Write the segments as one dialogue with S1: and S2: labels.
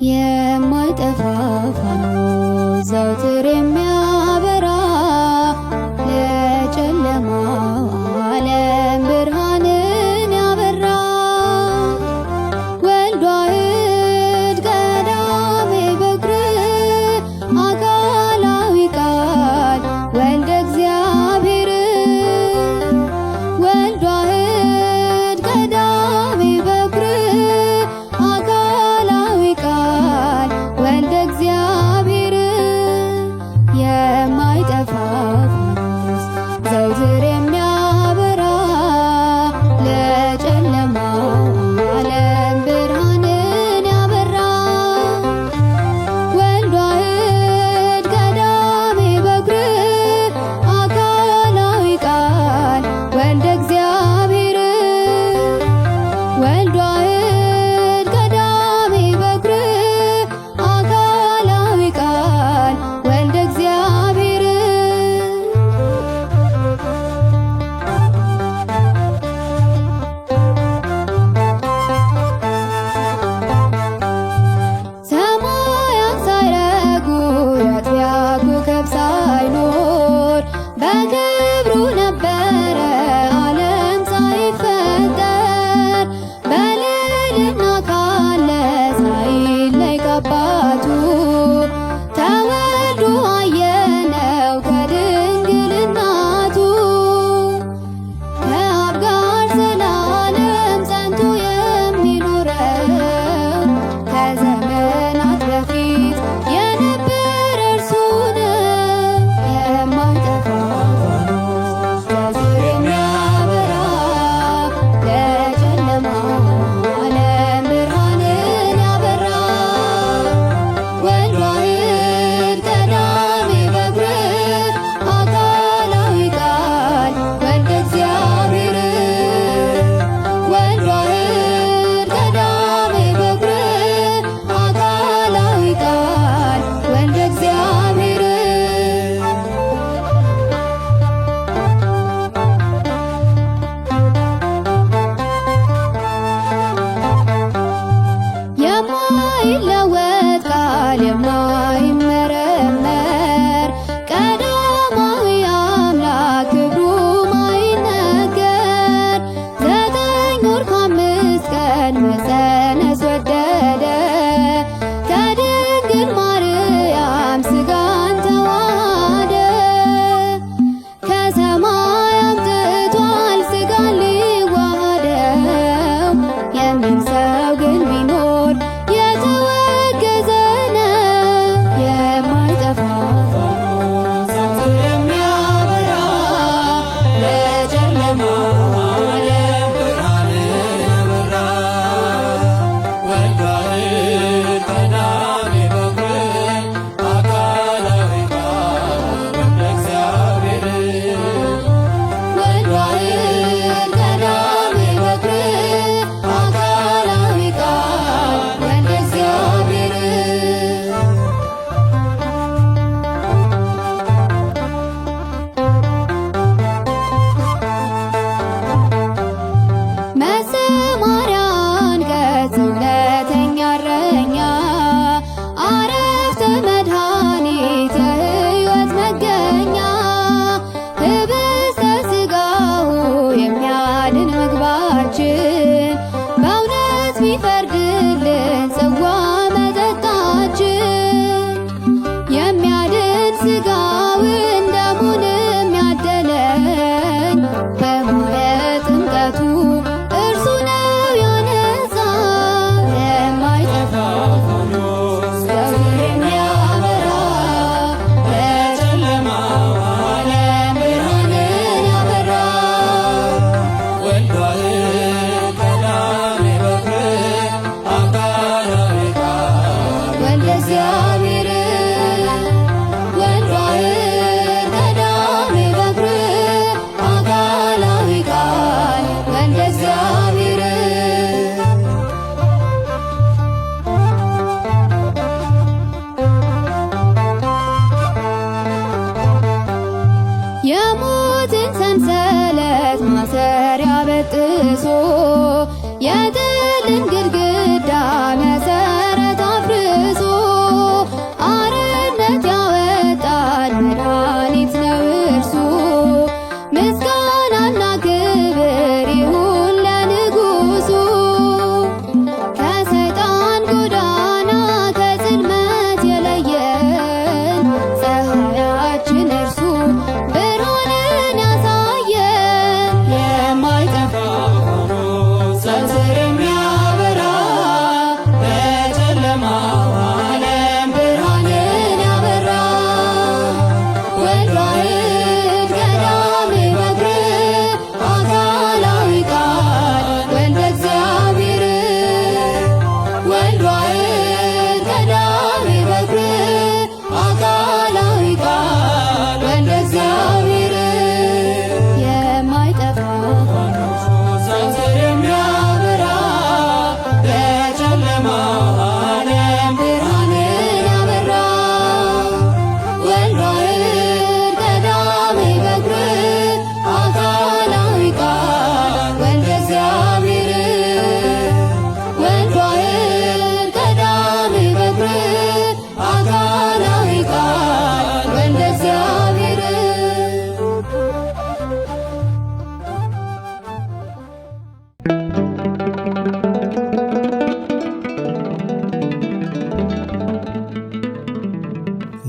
S1: የማይጠፋ ፋኖስ ዘወትር የሚያበራ ለጨለማው ዓለም ብርሃንን ያበራ ወልድ ዋሕድ ቀዳሜ በኩር አካላዊ ቃል ወልደ እግዚአብሔር ወልድ ዋሕድ ቀዳሜ በኩር አካላዊ ቃል ወልደ እግዚአብሔር የማይጠፋ ፋኖስ ዘወትር የሚያበራ ለጨለማው ዓለም ብርሃንን ያበራ ወልድ ዋሕድ ቀዳሜ በኩር አካላዊ ቃል ወልደ እግዚአብሔር ወልድ ዋሕድ ቀዳሜ በኩር አካላዊ ቃል ወልደ እግዚአብሔር ሰማያት ሳይረጉ የአጥቢያ ኮከብ ሳይኖር በክብሩ ነበረ ዓለም ሳይፈጠር በልዕልና ካለ ሳይለይ ከአባቱ ተወልዶ አየነው ከድንግል እናቱ ከአብ ጋር ዘላለም ጸንቶ የሚኖረው ከዘመናት በፊት የነበረ እርሱ ነው። የማይጠፋ ፋኖስ ዘወትር የሚያበራ ለጨለማው ዓለም ብርሃንን ያበራ ወልድ ዋሕድ ቀዳሜ በኩር አካላዊ ቃል ወልደ እግዚአብሔር ወልድ ዋሕድ ቀዳሜ በኩር አካላዊ ቃል ወልደ እግዚአብሔር የማይለወጥ ቃል የማይመረመር ቀዳማዊ አምላክ ክብሩ ማይነገር 9 ወር ከ5 ቀን መፀነስ ወደደ ከድንግል ማርያም ሥጋን ተዋሃደ ከሰማይ አምጥቷል ሥጋን ሊዋሃደው የሚል ሰው ግን ቢኖር የተወገዘ ነው። የማይጠፋ ፋኖስ ዘወትር የሚያበራ ለጨለማው ዓለም ብርሃንን ያበራ ወልድ ዋሕድ ቀዳሜ በኩር አካላዊ ቃል ወልደ እግዚአብሔር ወልድ ዋሕድ ቀዳሜ በኩር አካላዊ
S2: የሲኦልን ግድግዳ መሰረት አፍርሶ አርነት ያወጣል መድኃኒት ነው እርሱ። ምስጋናና ክብር ይሁን ለንጉሡ ከሰይጣን ጎዳና ከጽልመት የለየን ፀሐያችን እርሱ ብርሃንን ያሳየን። የማይጠፋ ሆኖ ዘወትር የሚያበራ በጨለማው ዓለም ብርሃንን ያበራ ወልድ ዋሕድ ቀዳሜ በኩር አካላዊ ቃል ወልደ እግዚአብሔር ወልድ ዋሕድ ቀዳሜ በኩር አካላዊ ቃል ወልደ እግዚአብሔር የማይጠፋ ዘወትር የሚያበራ በጨለማው ዓለም ብርሃንን ያበራ ወልድ ዋሕድ ቀዳሜ በኩር አካላዊ ቃል ወልደ እግዚአብሔር ወልድ ዋሕድ ቀዳሜ በኩር አካላዊ ቃል ወልደ እግዚአብሔር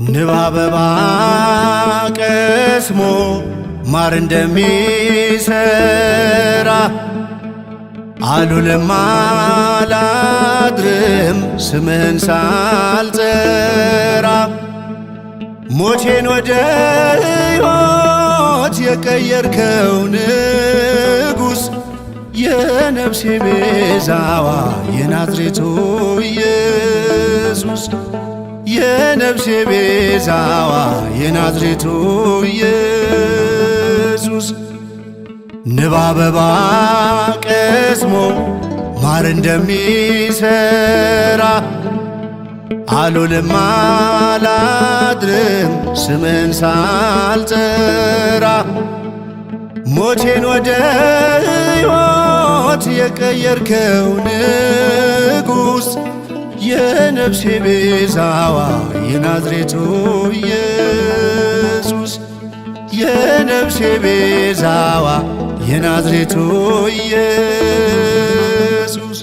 S3: ንብ አበባ ቀስሞ ማር እንደሚሰራ አልውልም አላድርም ስምህን ሳልጠራ ሞቴን ወደ ሕይወት የቀየርከው ንጉሥ የነፍሴ ቤዛዋ የናዝሬቱ ኢየሱስ የነፍሴ ቤዛዋ የናዝሬቱ ኢየሱስ ንብ አበባ ቀስሞ ማር እንደሚሰራ አልውልም አላድርም ስምህን ሳልጠራ ሞቴን ወደ ሕይወት የቀየርከው ንጉሥ የነፍሴ ቤዛዋ የናዝሬቱ ኢየሱስ የነፍሴ ቤዛዋ የናዝሬቱ ኢየሱስ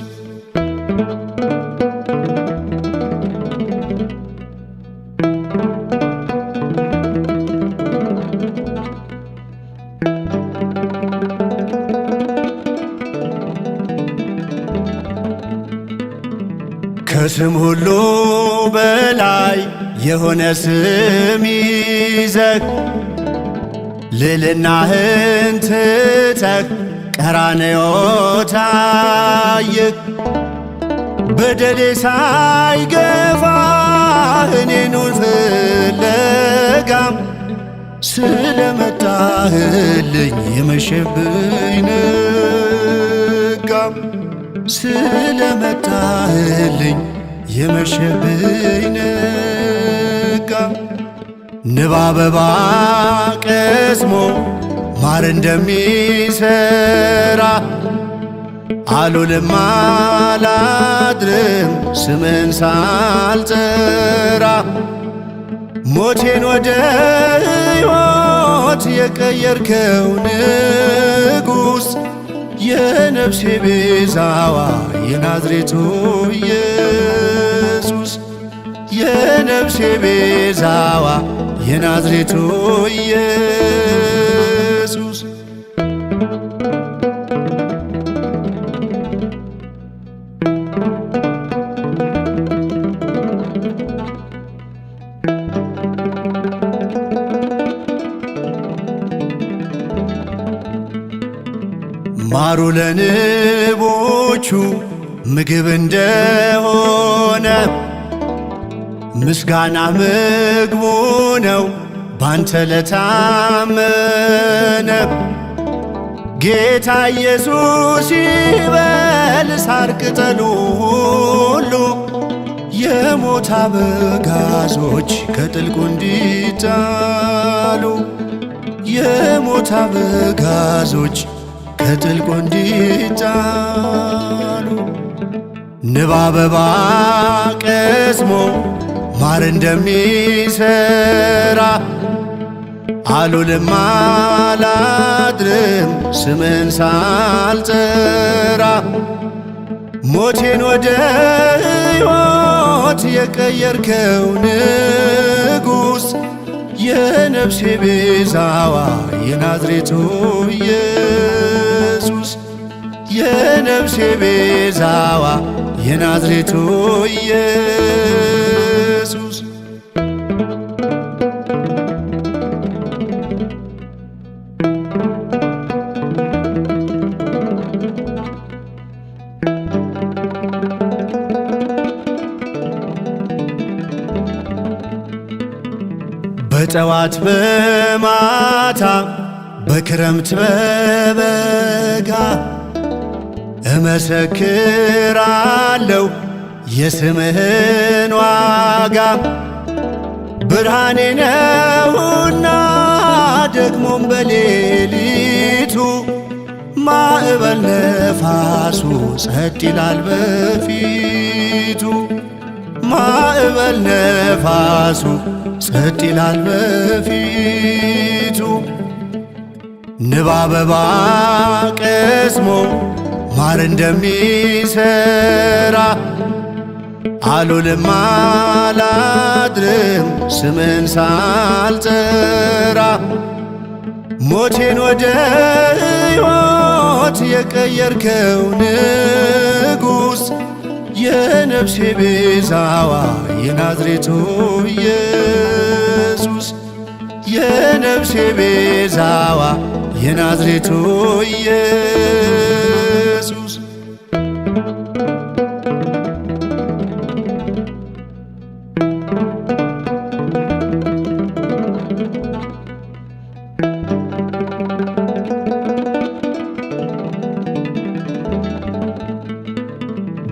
S3: ከስም ሁሉ በላይ የሆነ ስም ይዘህ ልዕልናህን ትተህ ቀራንዮ ታየህ በደሌ ሳይገፋህ እኔኑን ፍለጋም ስለመጣህልኝ የመሸብኝ ነጋም ስለመጣህልኝ የመሸብኝ ነጋም ንብ አበባ ቀስሞ ማር እንደሚሰራ አልውልም አላድርም ስምህን ሳልጠራ ሞቴን ወደ ሕይወት የቀየርከው ንጉሥ የነፍሴ ቤዛዋ የናዝሬቱ ኢየሱስ የነፍሴ ቤዛዋ የናዝሬቱ ኢየሱስ ማሩ ለንቦቹ ምግብ እንደሆነ ምስጋና ምግቡ ነው ባንተ ለታመነ ጌታ ኢየሱስ ይበል ሳር ቅጠሉ ሁሉ የሞት አበጋዞች ከጥልቁ እንዲጣሉ የሞት አበጋዞች ከጥልቁ እንዲጣሉ ንብ አበባ ቀስሞ ማር እንደሚሰራ አልውልም አላድርም ስምህን ሳልጠራ ሞቴን ወደ ሕይወት የቀየርከው ንጉሥ የነፍሴ ቤዛዋ የናዝሬቱ ኢየሱስ የነፍሴ ቤዛዋ የናዝሬቱ ኢየሱስ በጠዋት በማታ በክረምት በበጋ እመሰክራለሁ የስምህን ዋጋ ብርሃኔ ነውና ደግሞም በሌሊቱ ማዕበል ነፋሱ ጸጥ ይላል በፊቱ ማዕበል ነፋሱ ጸጥ ይላል በፊቱ ንብ አበባ ቀስሞ ማር እንደሚሰራ አልውልም አላድርም ስምህን ሳልጠራ ሞቴን ወደ ሕይወት የቀየርከው ንጉሥ የነፍሴ ቤዛዋ የናዝሬቱ ኢየሱስ የነፍሴ ቤዛዋ የናዝሬቱ ኢየሱስ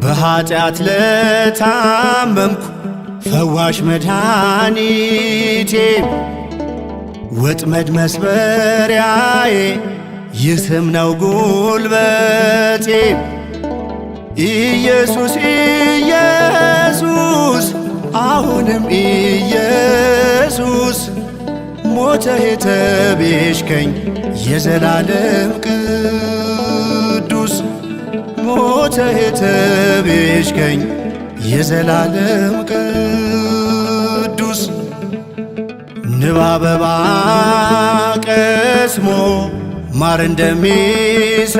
S3: በኃጢአት ለታመምኩ ፈዋሽ መድኃኒቴ ወጥመድ መስበሪያዬ ይህ ስም ነው ጉልበቴ ኢየሱስ ኢየሱስ አሁንም ኢየሱስ ሞተህ የተቤዥከኝ የዘላለም ቅዱስ ሞተህ የተቤዥከኝ የዘላለም ቅዱስ ንብ አበባ ቀስሞ ማር እንደሚሰራ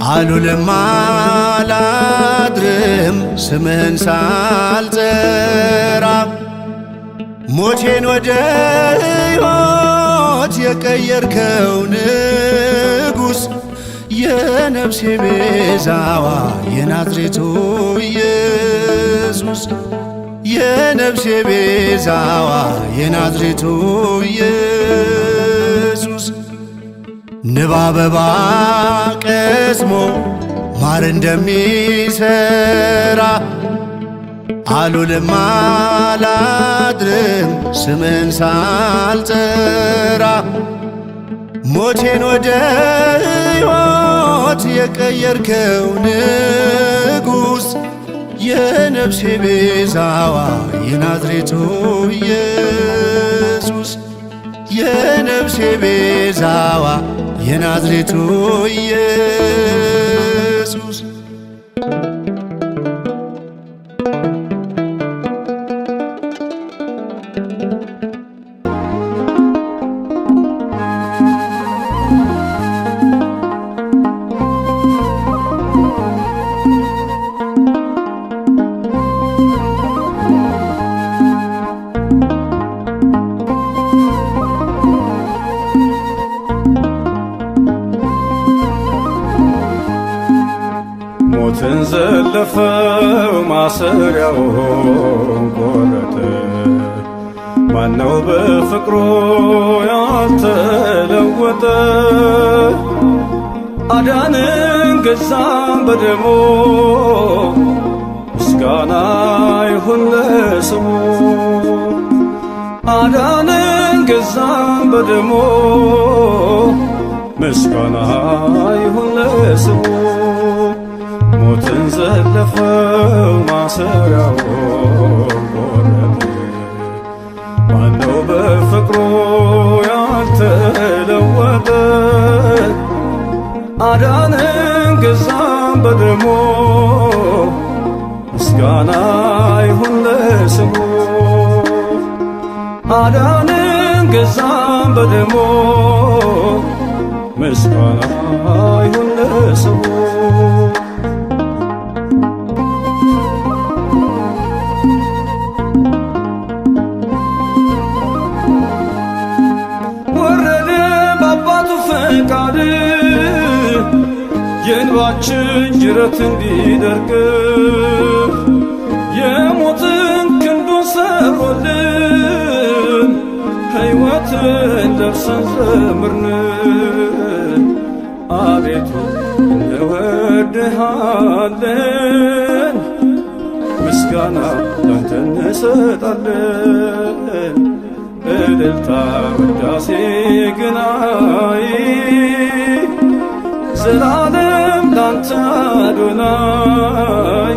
S3: አልውልም አላድርም ስምህን ሳልጠራ ሞቴን ወደ ሕይወት የቀየርከው ንጉሥ የነፍሴ ቤዛዋ የናዝሬቱ ኢየሱስ የነፍሴ ቤዛዋ የናዝሬቱ ኢየሱስ ንብ አበባ ቀስሞ ማር እንደሚሰራ አልውልም አላድርም ስምህን ሳልጠራ ሞቴን ወደ ሕይወት የቀየርከው ንጉሥ የነፍሴ ቤዛዋ የናዝሬቱ ኢየሱስ የነፍሴ ቤዛዋ የናዝሬቱ ኢየሱስ
S4: ሞትን ዘለፈው ማሰሪያውን ቆረጠ። ማነው በፍቅሩ ያልተለወጠ? አዳንን ገዛን በደሙ ምስጋና ይሁን ለስሙ። አዳንን ገዛን በደሙ ምስጋና ይሁን ለስሙ። ሞትን ዘለፈው ማሰሪያውን ቆረጠ። ማነው በፍቅሩ ያልተለወጠ? አዳነን ገዛን በደሙ ምስጋና ይሁን ለስሙ። አዳነን ገዛን በደሙ ምስጋና ይሁን ለስሙ። ወረደ በአባቱ ፈቃድ የእንባችን ጅረት እንዲደርቅ የሞትን ክንዱን ሰብሮልን ሕይወትን ለብሰን ዘምርን። አቤቱ እንወድሃለን፣ ምስጋና ላንተ እንሰጣለን። እልልታ ውዳሴ ግናይ ዘላለም ላንተ አዶናይ፣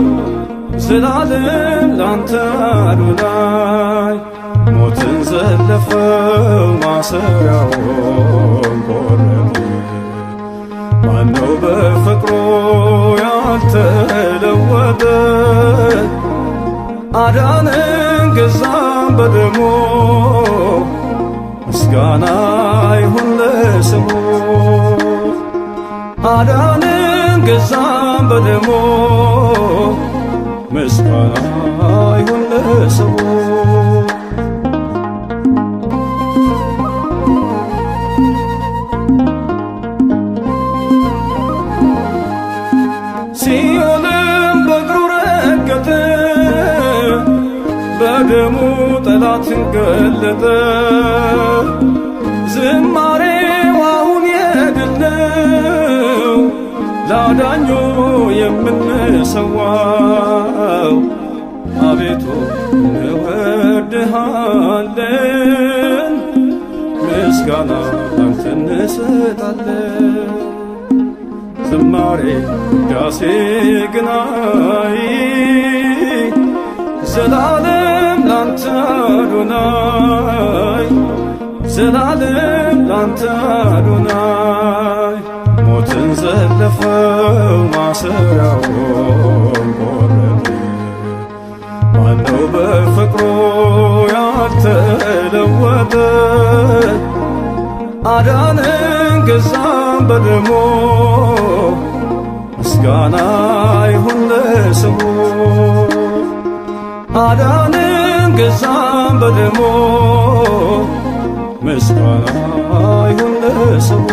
S4: ዘላለም ላንተ አዶናይ። ሞትን ዘለፈው ማሰሪያውን ቆረጠ። ማነው በፍቅሩ ያልተለወጠ? አዳነን ገዛን በደሙ ምስጋና ይሁን ለስሙ። አዳነን ገዛን በደሙ ምስጋና ይሁን ለስሙ። ሲኦልም በእግሩ ረገጠ፣ በደሙ ጠላትን ገለጠ። ዝማሬው አሁን የድል ነው፣ ላዳኙ የምንሰዋው። አቤቱ እንወድሃለን፣ ምስጋና ላንተ እንሰጣለን። ዝማሬ ውዳሴ ግናይ ዘላለም ላንተ አዶናይ፣ ዘላለም ላንተ አዶናይ። ሞትን ዘለፈው ማሰሪያውን ቆረጠ። ማነው በፍቅሩ ያልተለወጠ? አዳነን ገዛን በደሙ ምስጋና ይሁን ለስሙ። አዳነን ገዛን በደሙ ምስጋና ይሁን ለስሙ።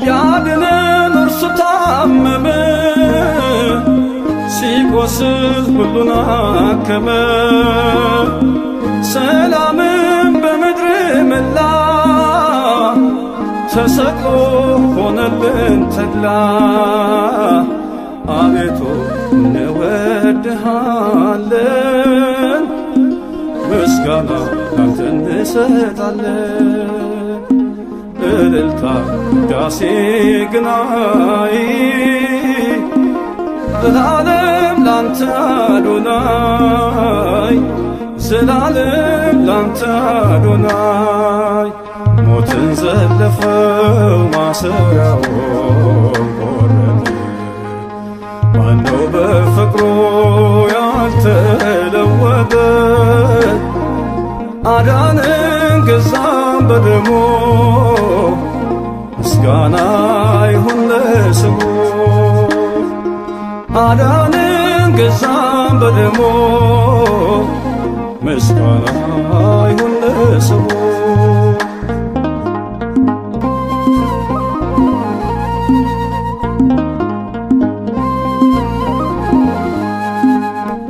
S4: ያድነን እርሱ ታመመ፣ ሲቆስል ሁሉን አከመ። ሰላምን በምድር መላ፣ ተሰቅሎ ሆነልን ተድላ። አቤቱ እንወድሃለን፣ ምስጋና ላንተ እንሰጣለን። እልልታ ውዳሴ ግናይ ዘላለም ላንተ አዶናይ፣ ዘላለም ላንተ አዶናይ። ሞትን ዘለፈው ማሰሪያውን ቆረጠ። ማነው በፍቅሩ ያልተለወጠ? አዳነን ገዛን በደሙ ምስጋና ይሁን ለስሙ። አዳነን ገዛን በደሙ ምስጋና ይሁን ለስሙ።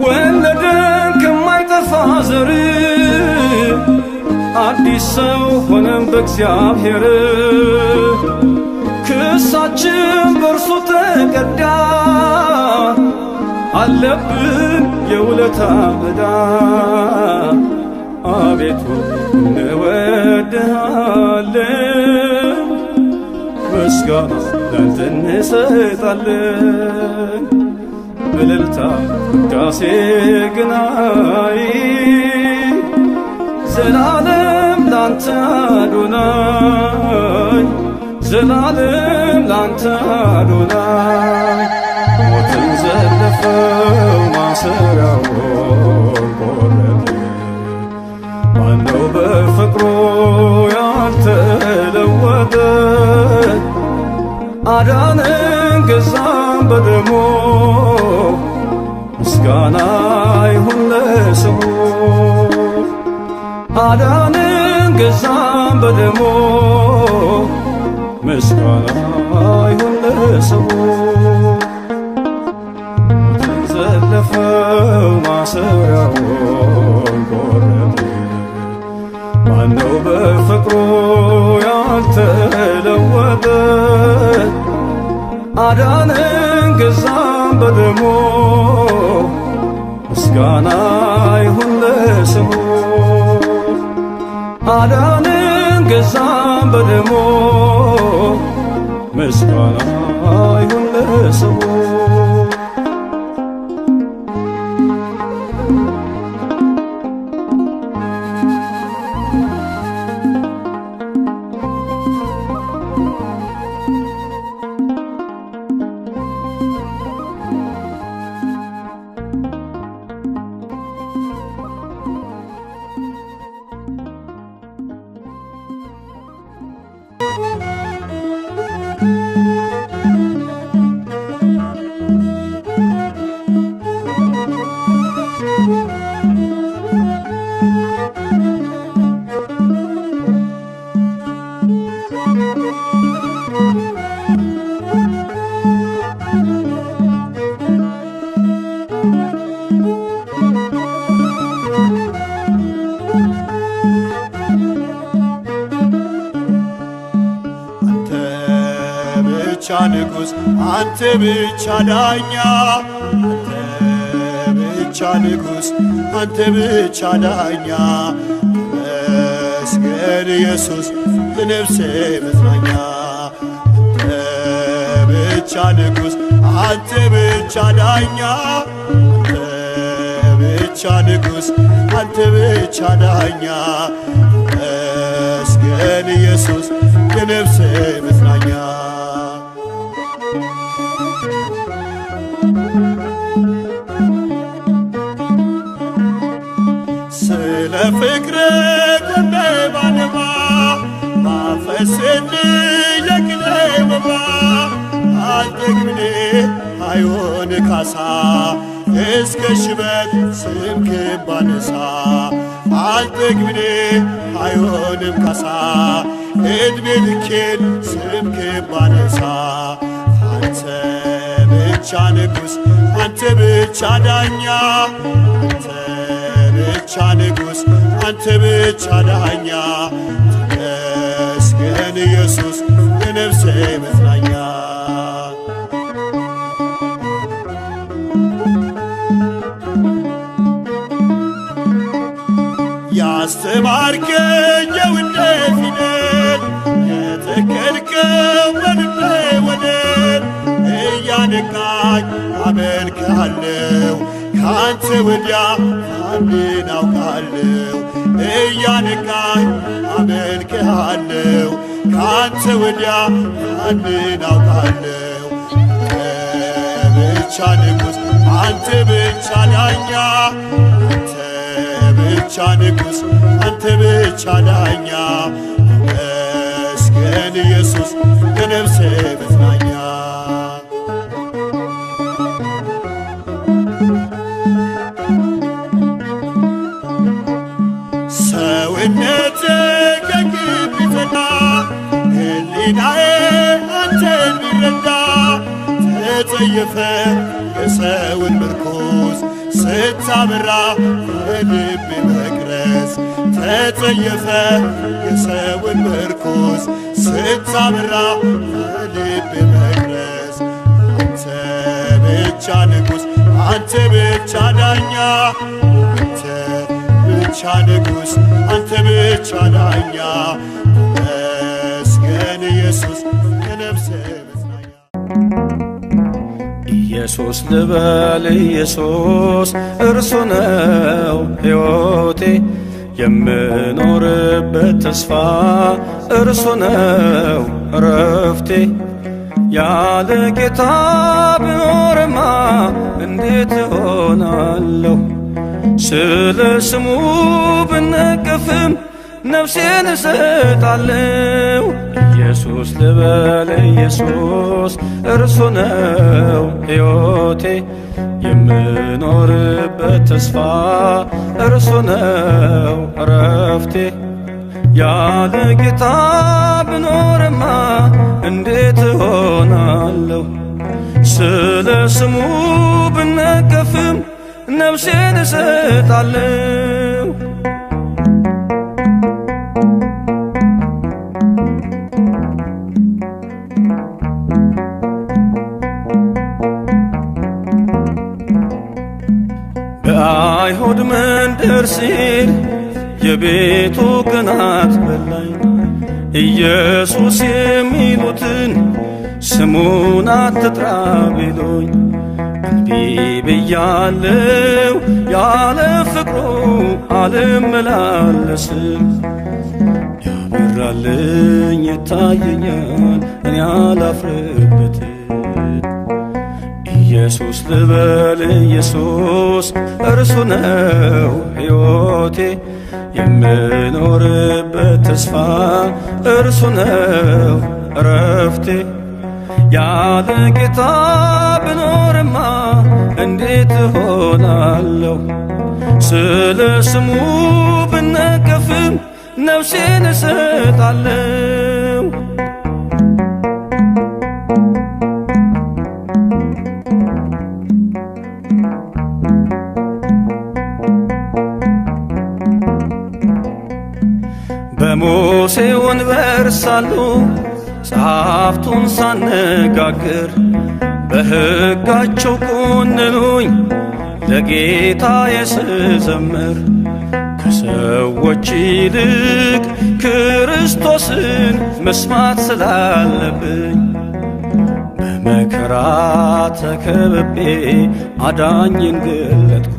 S4: ወለደን ከማይጠፋ ዘር፣ አዲስ ሰው ሆነን በእግዚአብሔር። ክሳችን በእርሱ ተቀዳ፣ አለብን የውለታ ዕዳ። አቤቱ ላንተን እንሰጣለን እልልታ ውዳሴ ግናይ ዘላለም ላንተ አዶናይ ዘላለም ላንተ አዶናይ ሞትን ዘለፈው ማሰሪያውን ቆረጠ ማነው በፍቅሩ ያልተለወጠ አዳነን ገዛን በደሙ ምስጋና ይሁን ለስሙ አዳነን ገዛን በደሙ ምስጋና ይሁን ለስሙ ሞትን ዘለፈው ማሰሪያውን ቆረጠ ማነው በፍቅሩ ያልተለወጠ አዳነን ገዛን በደሙ ምስጋና ይሁን ለስሙ አዳነን ገዛን በደሙ ምስጋና ይሁን ለስሙ
S3: ብቻ ንጉሥ አንተ ብቻ ዳኛ አንተ ብቻ ንጉሥ አንተ ብቻ ዳኛ መስገን ኢየሱስ ለነፍሴ መጽናኛ አንተ ብቻ ንጉሥ አንተ ብቻ ዳኛ አንተ ብቻ ንጉሥ አንተ ብቻ ዳኛ መስገን ኢየሱስ ለነፍሴ መጽናኛ ስለ ፍቅር ጎኔ ባነባ ባፈስልኝ የቅኔ መባ አልጠግብኔ አይሆን ካሳ እስከ ሽበት ስምህን ባነሳ አልጠግብኔ አይሆንም ካሳ ዕድሜ ልኬን ስምህን ባነሳ አንተ ብቻ ንጉሥ አንተ ብቻ ዳኛ አንተ ብቻ ንጉሥ አንተ ብቻ ዳኛ ተመስገን ኢየሱስ የነፍሴ መጽናኛ ያስተማርከኝ የውዴ ፊደል የተከልከው በልቤ ወደል እያነቃኝ አመልክሃለሁ ካንተ ወዲያ ማንን አውቃለሁ እያነቃኝ አመልክሃለሁ ካንተ ወዲያ ማንን አውቃለሁ ብቻ ንጉሥ አንተ ብቻ ዳኛ አንተ ብቻ ንጉሥ አንተ ብቻ ዳኛ ተመስገን ኢየሱስ የነፍሴ መጽናኛ ሰውነቴ ከግብ ቢጸና ሕሊናዬ አንተን ቢረዳ ተጸየፈ የሰውን ምርኩዝ ስታበራ በልቤ መቅረዝ ተጸየፈ የሰውን ምርኩዝ ስታበራ በልቤ መቅረዝ አንተ ብቻ ንጉሥ አንተ ብቻ ዳኛ አንተ ብቻ ንጉሥ አንተ ብቻ ዳኛ ተመስገን ኢየሱስ የነፍሴ መጽናኛ
S4: ኢየሱስ ልበል ኢየሱስ እርሱ ነው ሕይወቴ የምኖርበት ተስፋ እርሱ ነው እረፍቴ። ያለ ጌታ ብኖርማ እንዴት እሆናለሁ? ስለ ስሙ ብነቀፍም ነፍሴን እሰጣለሁ። ኢየሱስ ልበል ኢየሱስ እርሱ ነው ሕይወቴ የምኖርበት ተስፋ እርሱ ነው እረፍቴ። ያለ ጌታ ብኖርማ እንዴት እሆናለሁ? ስለ ስሙ ብነቀፍም ነፍሴን እሰጣለሁ። በአይሁድ መንደር ሲል የቤቱ ቅናት በላኝ። ኢየሱስ የሚሉትን ስሙን አትጥራ ቢሉኝ እንቢ ብያለው። ያለ ፍቅሩ አልመላለስም። ያበራልኝ ይታየኛል እኔ አላፍርበትም። ኢየሱስ ልበል ኢየሱስ እርሱ ነው ሕይወቴ የምኖርበት ተስፋ እርሱ ነው እረፍቴ። ያለ ጌታ ብኖርማ እንዴት እሆናለሁ? ስለ ስሙ ብነቀፍም ነፍሴን እሰጣለሁ። በሙሴ ወንበር ሳሉ ጸሐፍቱን ሳነጋግር በሕጋቸው ኮንኑኝ ለጌታዬ ስዘምር። ከሰዎች ይልቅ ክርስቶስን መስማት ስላለብኝ በመከራ ተከብቤ አዳኝን ገለጥኩ።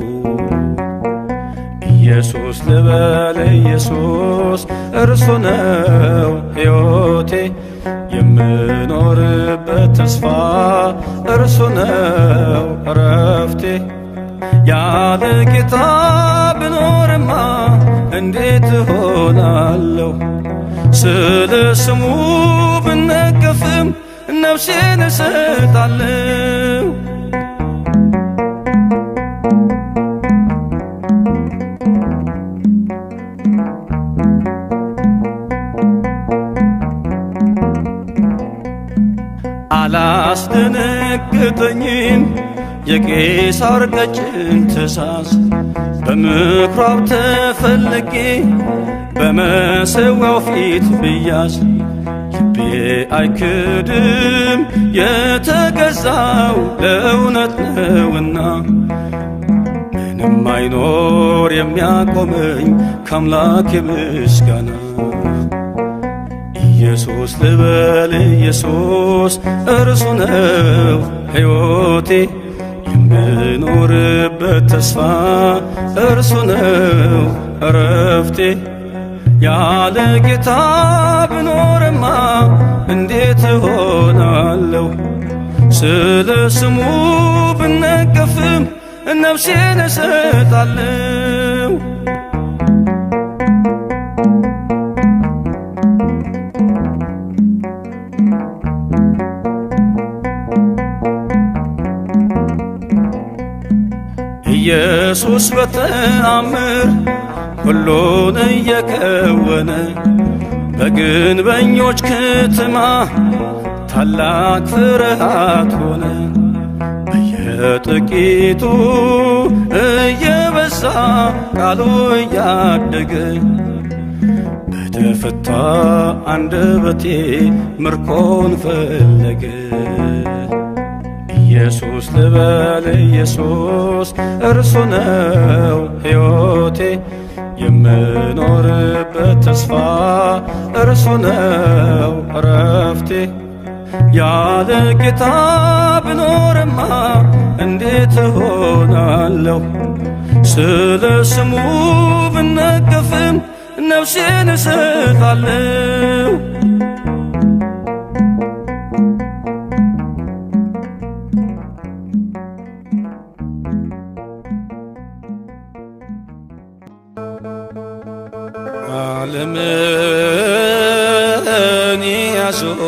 S4: ኢየሱስ ልበል ኢየሱስ እርሱ ነው ሕይወቴ የምኖርበት ተስፋ እርሱ ነው እረፍቴ። ያለ ጌታ ብኖርማ እንዴት እሆናለሁ? ስለ ስሙ ብነቀፍም ነፍሴን እሰጣለሁ። አላስደነገጠኝም የቄሳር ቀጭን ትእዛዝ። በምኵራብ ተፈልጌ በመሠዊያው ፊት ብያዝ ልቤ አይክድም የተገዛው ለእውነት ነውና። ምንም አይኖር የሚያቆመኝ ከአምላኬ ምስጋና። ኢየሱስ ልበል ኢየሱስ እርሱ ነው ሕይወቴ የምኖርበት ተስፋ እርሱ ነው እረፍቴ። ያለ ጌታ ብኖርማ እንዴት እሆናለሁ? ስለ ስሙ ብነቀፍም ነፍሴን እሰጣለሁ። ኢየሱስ በተአምር ሁሉን እየከወነ በግንበኞች ከተማ ታላቅ ፍርሃት ሆነ። በየጥቂቱ እየበዛ ቃሉ እያደገ በተፈታ አንደበቴ ምርኮን ፈለገ። ኢየሱስ ልበል ኢየሱስ እርሱ ነው ሕይወቴ የምኖርበት ተስፋ እርሱ ነው እረፍቴ። ያለ ጌታ ብኖርማ እንዴት እሆናለሁ? ስለ ስሙ ብነቀፍም ነፍሴን እሰጣለሁ። ዓለምን ያዙት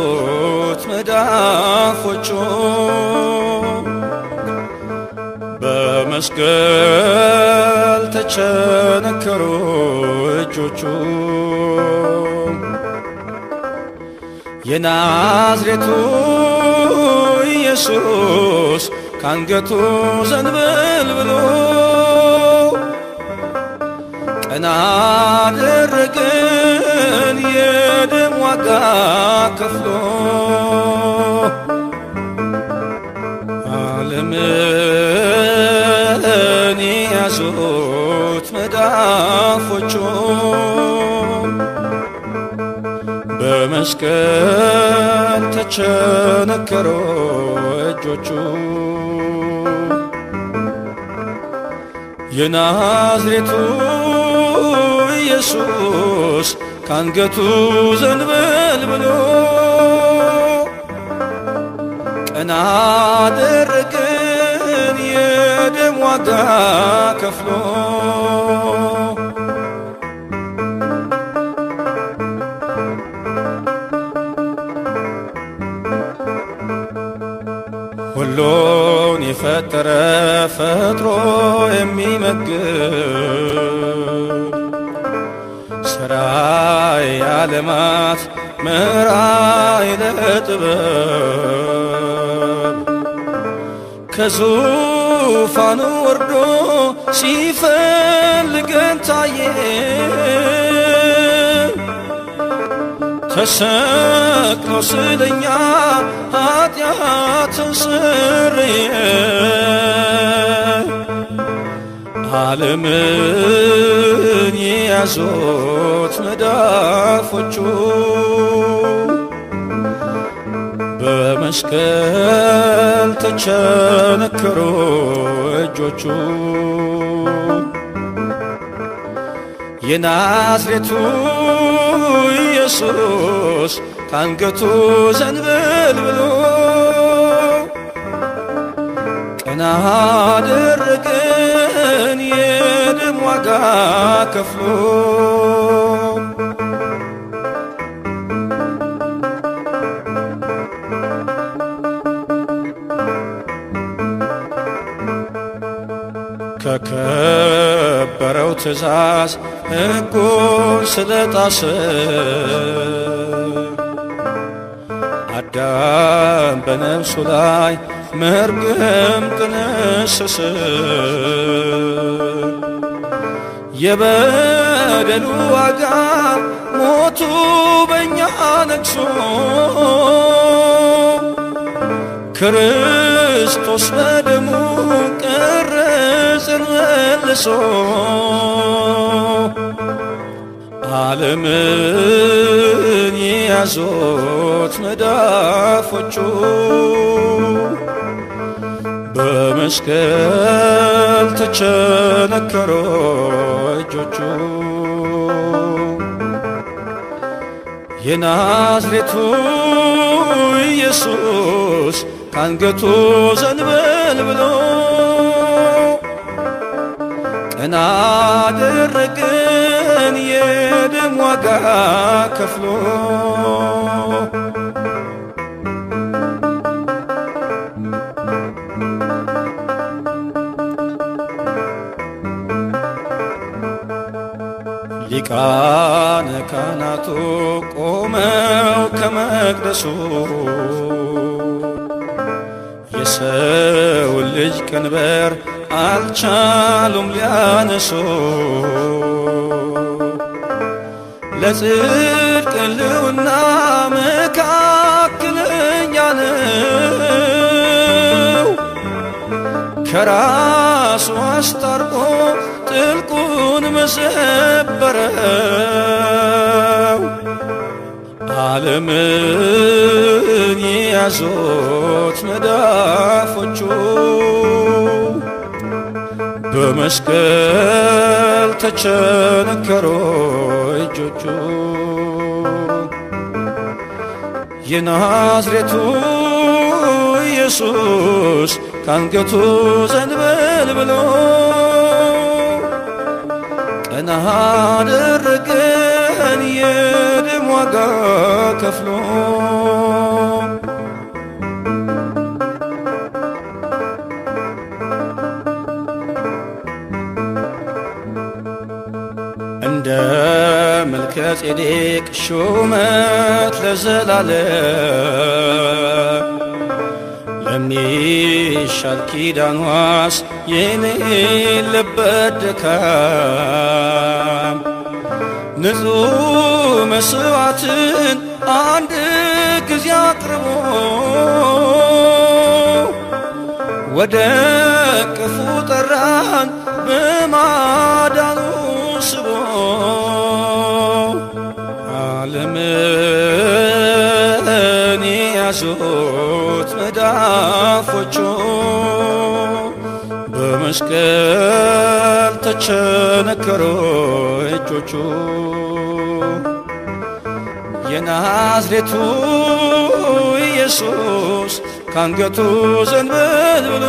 S4: መዳፎቹ በመስቀል ተቸነከሩ እጆቹ የናዝሬቱ ኢየሱስ ካንገቱ ዘንበል ብሎ ቀና አደረገን የደም ዋጋ ከፍሎ ዓለምን ያዙት መዳፎቹ በመስቀል ተቸነከሩ እጆቹ የናዝሬቱ ኢየሱስ ካንገቱ ዘንበል ብሎ ቀና አደረገን የደም ዋጋ ከፍሎ ሁሉን የፈጠረ ፈጥሮ የሚመግብ ሠራይ ዓለማት መራይ ለጥበብ ከዙፋኑ ወርዶ ሲፈልገን ታየ ተሰቅሎ ስለኛ ኃጢአትን ስርየ ዓለምን የያዙት መዳፎቹ በመስቀል ተቸነከሩ እጆቹ የናዝሬቱ ኢየሱስ ካንገቱ ዘንበል ብሎ ቀና አደረገን የደም ዋጋ ከፍሎ ከከበረው ትእዛዝ ሕጉን ስለጣሰ አዳም በነፍሱ ላይ መርገም ጥነሰሰ የበደሉ ዋጋ ሞቱ በእኛ ነግሶ ክርስቶስ በደሙ ቀረጽን መልሶ ዓለምን የያዙት መዳፎቹ በመስቀል ተቸነከሩ እጆቹ የናዝሬቱ ኢየሱስ ካንገቱ ዘንበል ብሎ ቀና አደረገን የደም ዋጋ ከፍሎ ሊቃነ ካህናቱ ቆመው ከመቅደሱ የሰውን ልጅ ቀንበር አልቻሉም ሊያነሱ ለጽድቅ ሕልውና መካከለኛ ነው ከራሱ አስታርቆ ጥልቁን መሰበረው ዓለምን የያዙት መዳፎቹ በመስቀል ተቸነከሩ እጆቹ የናዝሬቱ ኢየሱስ ካንገቱ ዘንበል ብሎ ቀና አደረገን የደም ዋጋ ከፍሎ እንደ መልከ ጼዴቅ ሹመት ለዘላለም ለሚሻል ኪዳን ዋስ የሌለበት ድካም ንጹሕ መሥዋዕትን አንድ ጊዜ አቅርቦ ወደ ቅፉ ጠራን በማዳኑ ስቦ ዓለምን ያዙት መዳፎቹ በመስቀል ተቸነከሩ እጆቹ የናዝሬቱ ኢየሱስ ካንገቱ ዘንበል ብሎ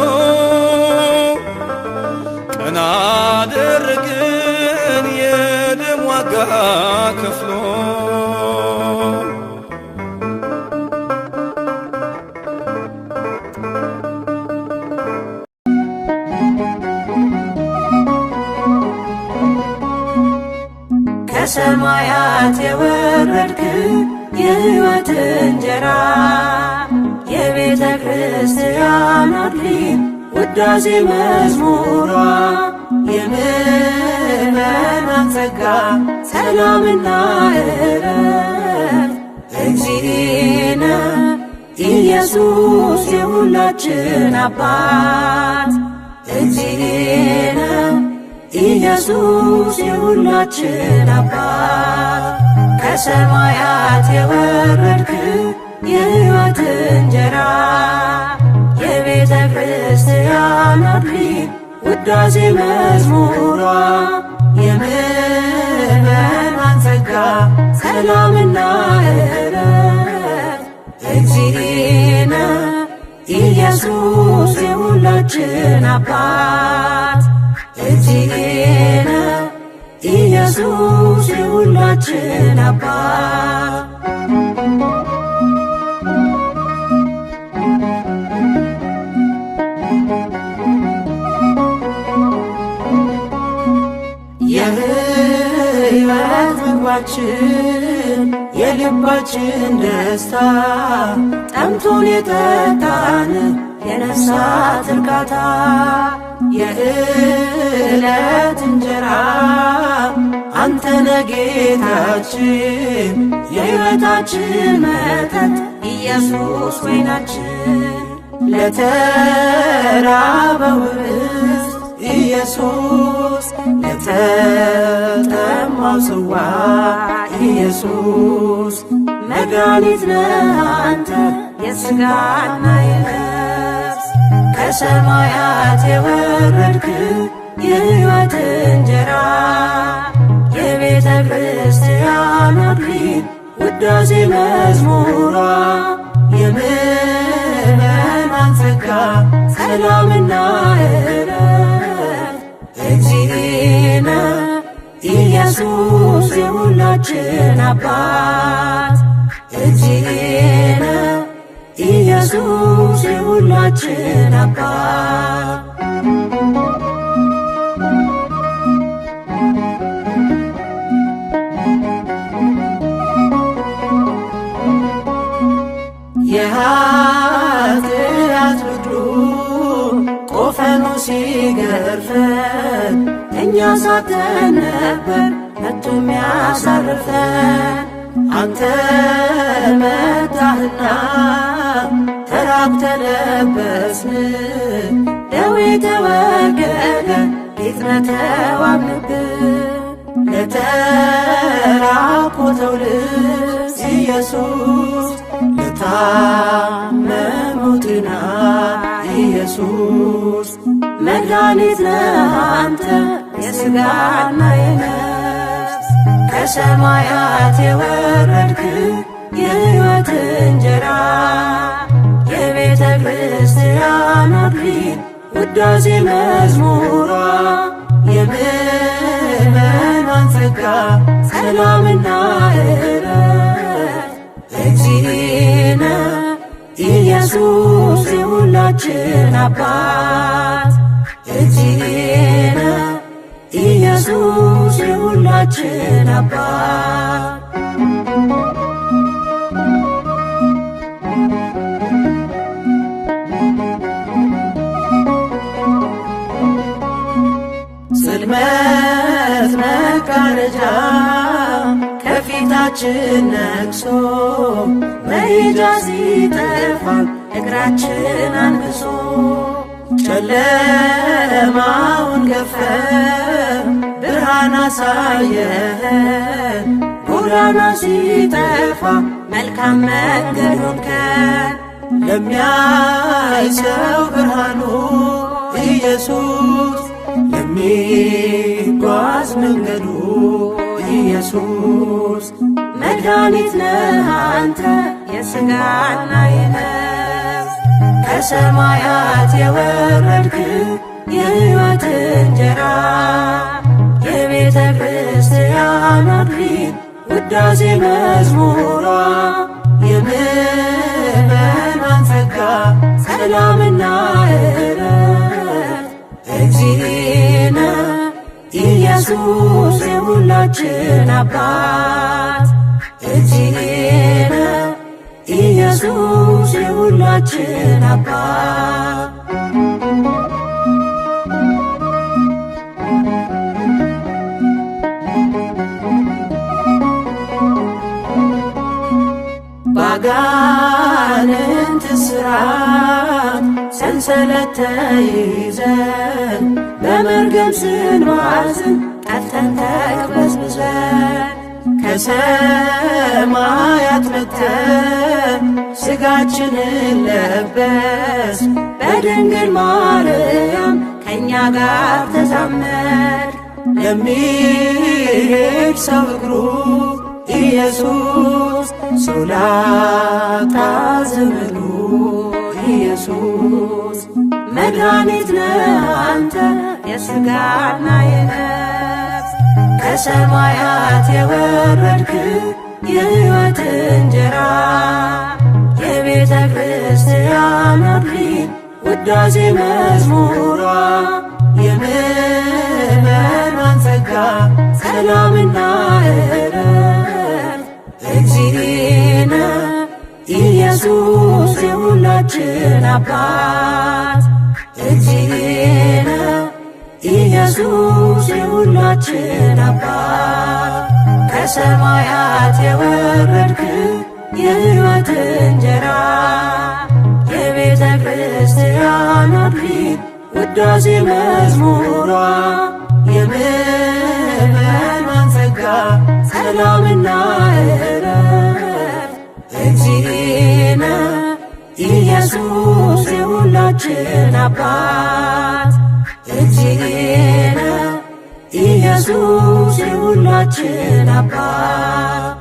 S4: ቀና አደረገን የደም ዋጋ ከፍሎ
S5: ከሰማያት የወረድክ የሕይወት እንጀራ የቤተ ክርስቲያን አክሊል ውዳሴ መዝሙሯ የምዕመናን ጸጋ ሰላምና ዕረፍት እግዚእነ ኢየሱስ የሁላችን አባት እግዚእነ ኢየሱስ የሁላችን አባት ከሰማያት የወረድክ የሕይወት እንጀራ የቤተ ክርስቲያን አክሊል ውዳሴ መዝሙሯ የምዕመናን ጸጋ ሰላምና ዕረፍት እግዚእነ ኢየሱስ የሁላችን አባት እግዚእነ ኢየሱስ የሁላችን አባት የሕይወት ምግባችን የልባችን ደስታ ጠምቶን የጠጣን የነፍሳት እርካታ የዕለት እንጀራ አንተነ ጌታችን የሕይወታችን መጠጥ ኢየሱስ ወይናችን ለተራበው ሕዝብ ኢየሱስ ለተጠማው ጽዋ ኢየሱስ መድኃኒት ነህ አንተ የሥጋና የነፍስ ከሰማያት የወረድክ የሕይወት እንጀራ የቤተ ክርስቲያን አክሊል ውዳሴ መዝሙሯ የምዕመናን ጸጋ ሰላምና ዕረፍት እግዚእነ ኢየሱስ የሁላችን አባት እግዚእነ ኢየሱስ የሁላችን አባት የኃጢአት ብድሩ ቆፈኑ ሲገርፈን እኛ ሳተን ነበር መጥቶ የሚያሳርፈን አንተ መጣህና ተራብተን ለበስን ደዌ ተወገደ ጌትነ ተዋብንብን ለተራቆተው ልብስ ኢየሱስ ለታመመው ጤና ኢየሱስ መድኃኒት ነህ አንተ የሥጋና የነፍስ ከሰማያት የወረድክ የሕይወት እንጀራ የቤተ ክርስቲያን አክሊል ውዳሴ መዝሙሯ የምእመናን ጸጋ ሰላምና ዕረፍት እግዚእነ ኢየሱስ የሁላችን አባት እግዚእነ ኢየሱስ የሁላችን አባት ጽልመት መጋረጃ ከፊታችን ነግሶ መሄጃ ሲጠፋ እግራችን አንብሶ ጨለማውን ገፈ ብርሃን አሳየን ጎዳና ሲጠፋ መልካም መንገዱን ከን ለሚያይ ሰው ብርሃኑ ኢየሱስ ለሚጓዝ መንገዱ ኢየሱስ መድኃኒት ነህ አንተ የሥጋና የነፍስ ከሰማያት የወረድክ የሕይወት እንጀራ የቤተ ክርስቲያን አክሊል ውዳሴ መዝሙሯ የምእመናን ጸጋ ሰላምና ዕረፍት እግዚእነ ኢየሱስ የሁላችን አባት እግዚእነ ኢየሱስ የሁላችን አባት ባጋንንት እስራት ሰንሰለት ተይዘን በመርገም ስንባዝን ጠፍተን ተቅበዝብዘን ከሰማያት መጥተህ ሥጋችንን ለበስ በድንግል ማርያም ከእኛ ጋር ተዛመድ ለሚሄድ ሰው እግሩ ኢየሱስ ሰው ላጣ ዘመዱ ኢየሱስ መድኃኒት ነህ አንተ የሥጋና የነፍስ ከሰማያት የወረድክ የሕይወት እንጀራ የቤተ ክርስቲያን አክሊል ውዳሴ መዝሙሯ የምእመናን ጸጋ ሰላምና ዕረፍት እግዚእነ ኢየሱስ የሁላችን አባት እግዚእነ ኢየሱስ የሁላችን አባት ከሰማያት የወረድክ የሕይወት እንጀራ የቤተ ክርስቲያን አክሊል ውዳሴ መዝሙሯ የምእመናን ጸጋ ሰላምና ዕረፍት እግዚእነ ኢየሱስ የሁላችን አባት እግዚእነ ኢየሱስ የሁላችን አባት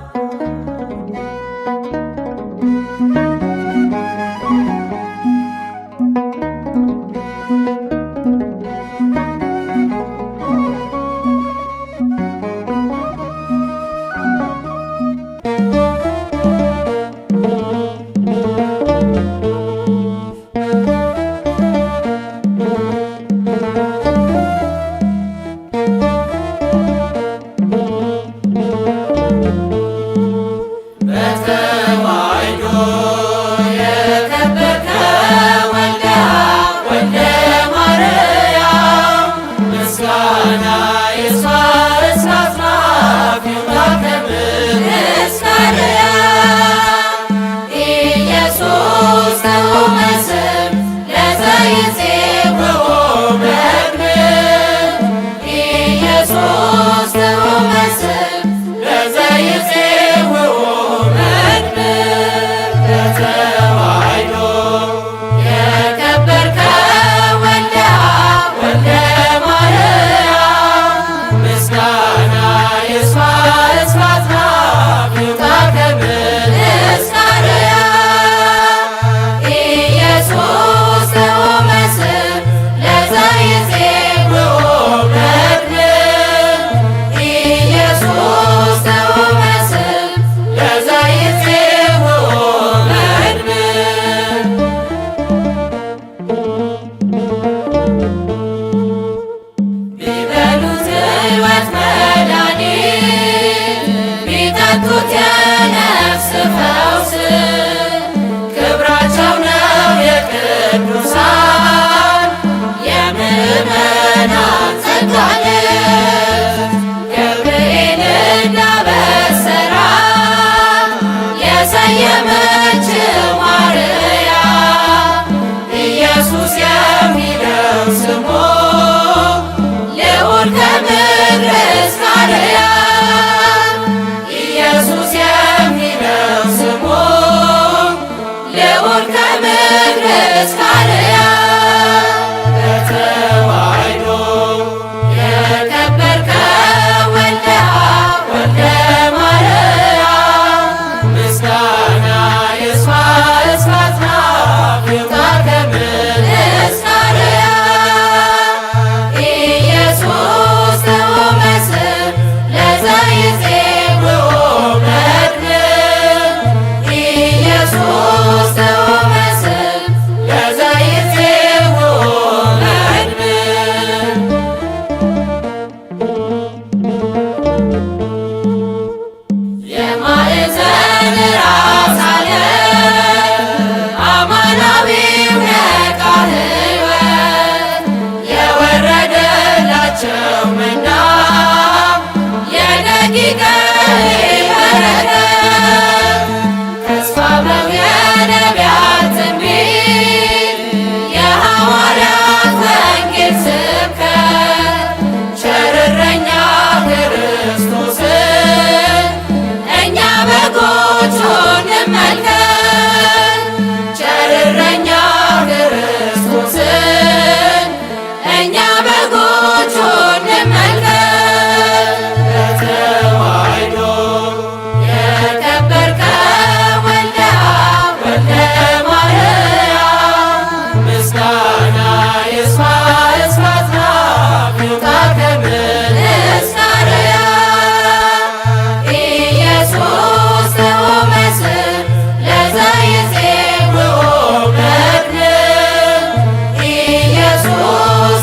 S1: የሰጡት የነፍስ ፈውስ ክብራቸው ነው የቅዱሳን የምእመናን ጸጋ ገብርኤል እንዳበሰራት የሰየመችው ማርያም ኢየሱስ የሚለው ስሙ ልዑል ከምድር እስከ አርያም ኢየሱስ የሚለው ስሙ ልዑል ከምድር እስከ አርያም በተዋሕዶ የከበርከው ወልደ አብ ወልደ ማርያም ምስጋና ይስፋ እስከ አጽናፍ ይውጣ ከምድር እስከ አርያም ኢየሱስ ተወ ስም ለዘይጼውዖ መድኅን ኢየሱስ ተወ ስም ለዘይጼውዖ መድኅን የማዕዘን ራስ አለ አማናዊው ነቃ ሕይወት የወረደላቸው መና የደቂቀ በረከት ተስፋ ነው የነቢያት ትንቢት የሐዋርያት ወንጌል ስብከት ቸር እረኛ ክርስቶስን እኛ በጎቹን እንመልከት ቸር እረኛ ክርስቶስን እኛ በጎቹን እንመልከት በተዋሕዶ የከበርከው ወልደ አብ ወልደ ማርያም ምስጋና ይስፋ እስከ አጽናፍ ይውጣ ከምድር እስከ አርያም ኢየሱስ ተወ ስም ለዘይጼውዖ መድኅን ኢየሱስ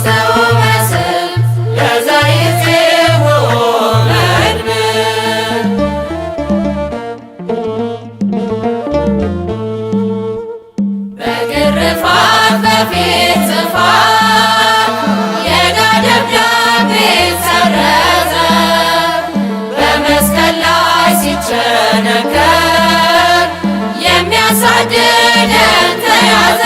S1: ተወ ስም ለዘይጼውዖ መድኅን በግርፋት በፊት ጽፋት የዕዳ ደብዳቤ ሰረዘ በመስቀል ላይ ሲቸነከር የሚያሳድደን ተያዘ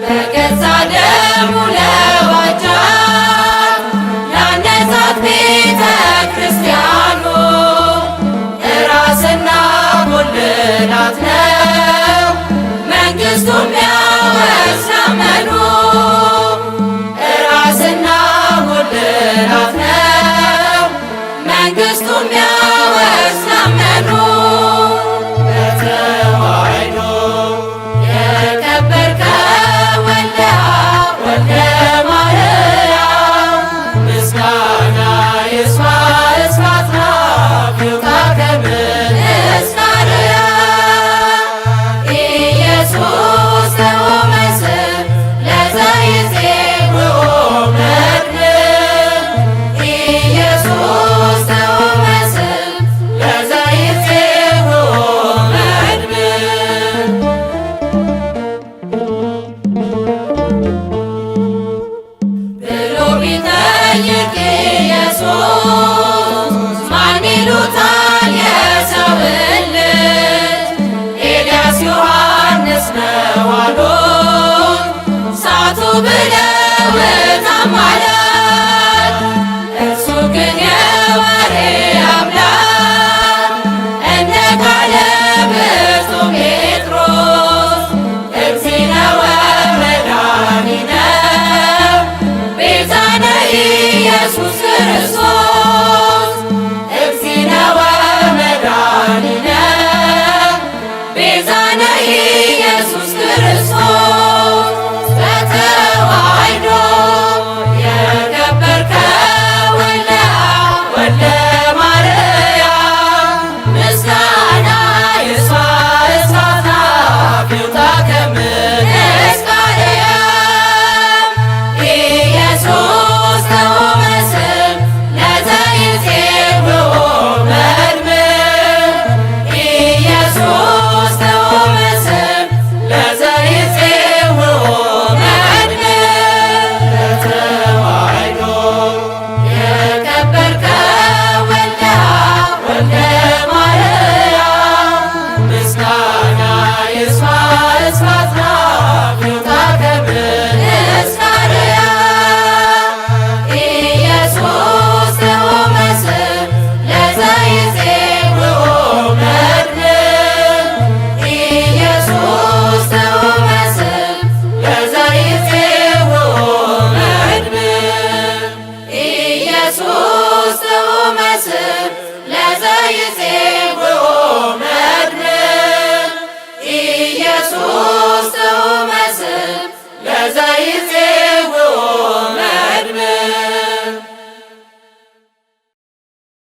S1: በገዛ ደሙ ለዋጃት ላነጻት ቤተ ክርስቲያኑ ራስና ጉልላት ነው መንግሥቱም ያወርስ ላመኑ ራስና ጉልላት ነው መንግሥቱም ያወርስ ላመኑ በተዋሕዶ የከበርከው ወልደ አብ ወልደ ማርያም ምስጋና ይስፋ እስከ አጽናፍ ይውጣ ከምድር እስከ አርያም ኢየሱስ ተወ ስም ለዘይጼውዖ መድኅን ኢየሱስ ተወ ስም ለዘይጼውዖ መድኅን ብሎ ቢጠይቅ ኢየሱስ ማን ይሉታል የሰውን ልጅ ኤልያስ ዮሐንስ ነው አሉት ሳቱ ብለውታል